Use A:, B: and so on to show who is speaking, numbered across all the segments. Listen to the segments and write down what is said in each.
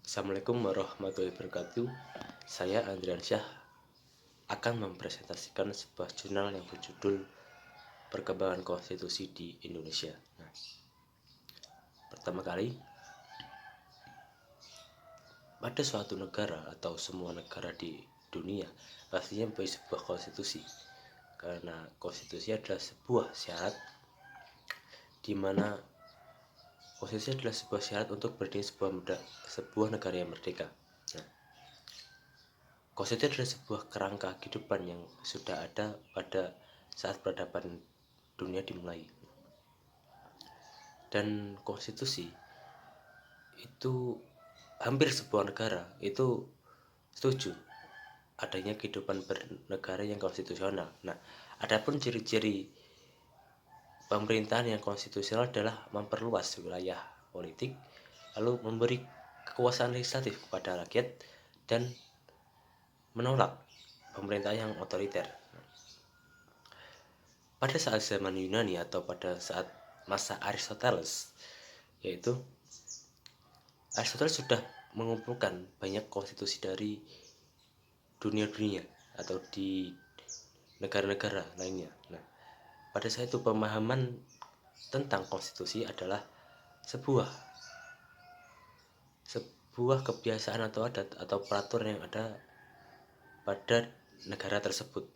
A: Assalamualaikum warahmatullahi wabarakatuh. Saya Andrian Syah akan mempresentasikan sebuah jurnal yang berjudul Perkembangan Konstitusi di Indonesia. Pertama kali, pada suatu negara atau semua negara di dunia pastinya mempunyai sebuah konstitusi, karena konstitusi adalah sebuah syarat di mana konstitusi adalah sebuah syarat untuk berdirinya sebuah negara yang merdeka. Konstitusi adalah sebuah kerangka kehidupan yang sudah ada pada saat peradaban dunia dimulai. Dan konstitusi itu hampir sebuah negara itu setuju adanya kehidupan bernegara yang konstitusional. Nah, adapun ciri-ciri pemerintahan yang konstitusional adalah memperluas wilayah politik, lalu memberi kekuasaan legislatif kepada rakyat, dan menolak pemerintah yang otoriter. Pada saat zaman Yunani atau pada saat masa Aristoteles, yaitu Aristoteles sudah mengumpulkan banyak konstitusi dari dunia-dunia atau di negara-negara lainnya. Nah, pada saat itu pemahaman tentang konstitusi adalah sebuah kebiasaan atau adat atau peraturan yang ada pada negara tersebut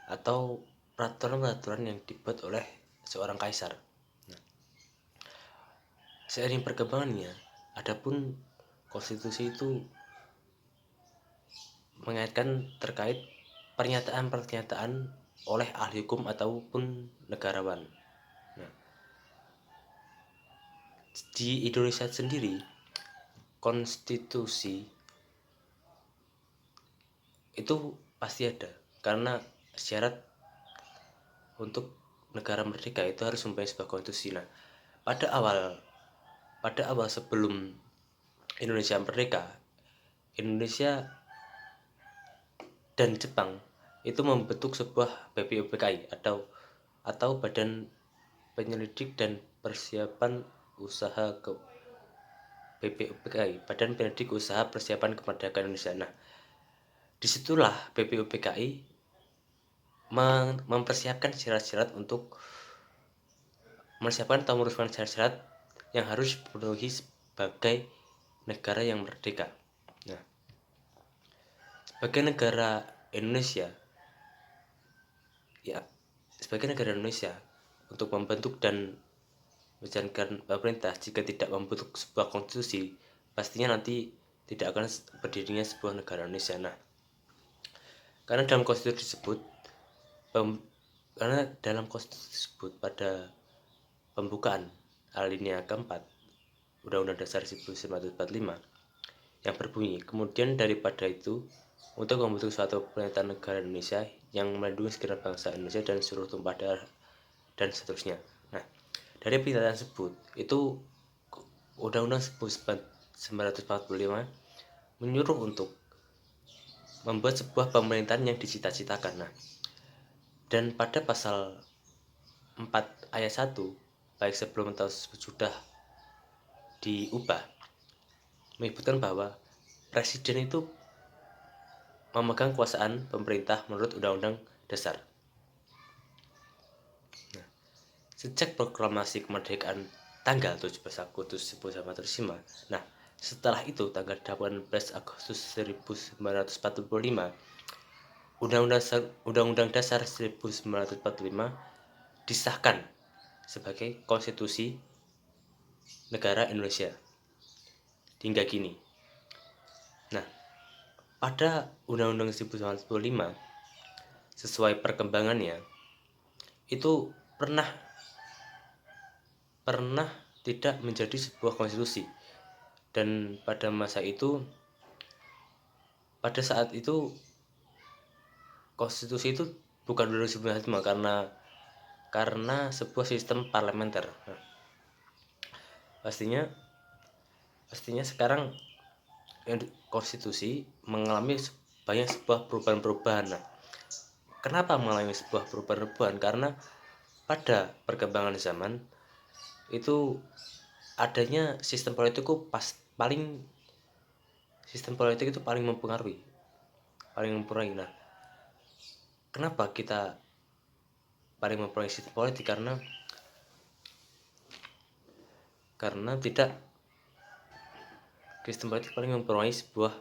A: atau peraturan-peraturan yang dibuat oleh seorang kaisar. Nah, seiring perkembangannya, adapun konstitusi itu mengaitkan terkait pernyataan-pernyataan oleh ahli hukum ataupun negarawan. Nah, di Indonesia sendiri, konstitusi itu pasti ada, karena syarat untuk negara merdeka itu harus mempunyai sebuah konstitusi. Nah, pada awal sebelum Indonesia merdeka, Indonesia dan Jepang itu membentuk sebuah BPUPKI atau Badan Penyelidik dan Persiapan Usaha ke BPUPKI, Badan Penyelidik Usaha Persiapan Kemerdekaan Indonesia. Nah, disitulah BPUPKI mempersiapkan syarat-syarat untuk mempersiapkan atau merumuskan syarat-syarat yang harus dipenuhi sebagai negara yang merdeka. Nah, sebagai negara Indonesia untuk membentuk dan menjalankan pemerintah, jika tidak membentuk sebuah konstitusi, pastinya nanti tidak akan berdirinya sebuah negara Indonesia. Nah, karena dalam konstitusi tersebut pada pembukaan alinea keempat Undang-Undang Dasar 1945 yang berbunyi, kemudian daripada itu, untuk membentuk suatu pemerintahan negara Indonesia yang melindungi segenap bangsa Indonesia dan seluruh tumpah darah dan seterusnya. Nah, dari pernyataan tersebut itu Undang-Undang 1945 menyuruh untuk membuat sebuah pemerintahan yang dicita-citakan. Nah, dan pada pasal 4 ayat 1, baik sebelum atau sudah diubah, menyebutkan bahwa presiden itu memegang kekuasaan pemerintah menurut Undang-Undang Dasar. Nah, sejak proklamasi kemerdekaan tanggal 17 Agustus 1945, nah, setelah itu tanggal 18 Agustus 1945, Undang-Undang Dasar 1945 disahkan sebagai konstitusi negara Indonesia hingga kini. Nah, pada Undang-Undang 1945, sesuai perkembangannya, itu pernah tidak menjadi sebuah konstitusi. Dan pada saat itu konstitusi itu bukan 1945 karena sebuah sistem parlementer. Nah, pastinya sekarang konstitusi mengalami banyak sebuah perubahan-perubahan. Nah, kenapa mengalami sebuah perubahan-perubahan? Karena pada perkembangan zaman itu adanya sistem politik itu sistem politik itu paling mempengaruhi. Nah, kenapa kita paling mempengaruhi sistem politik? Karena tidak sistem politik paling mempengaruhi sebuah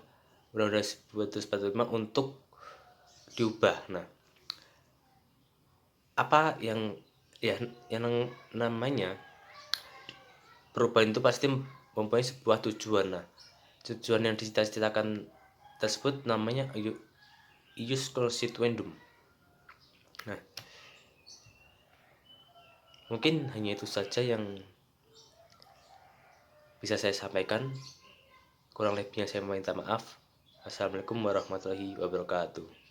A: Undang-Undang 1945 untuk diubah. Nah, apa yang namanya perubahan itu pasti mempunyai sebuah tujuan. Nah, tujuan yang dicita-citakan tersebut namanya ius constituendum. Nah, mungkin hanya itu saja yang bisa saya sampaikan. Kurang lebihnya saya meminta maaf. Assalamualaikum warahmatullahi wabarakatuh.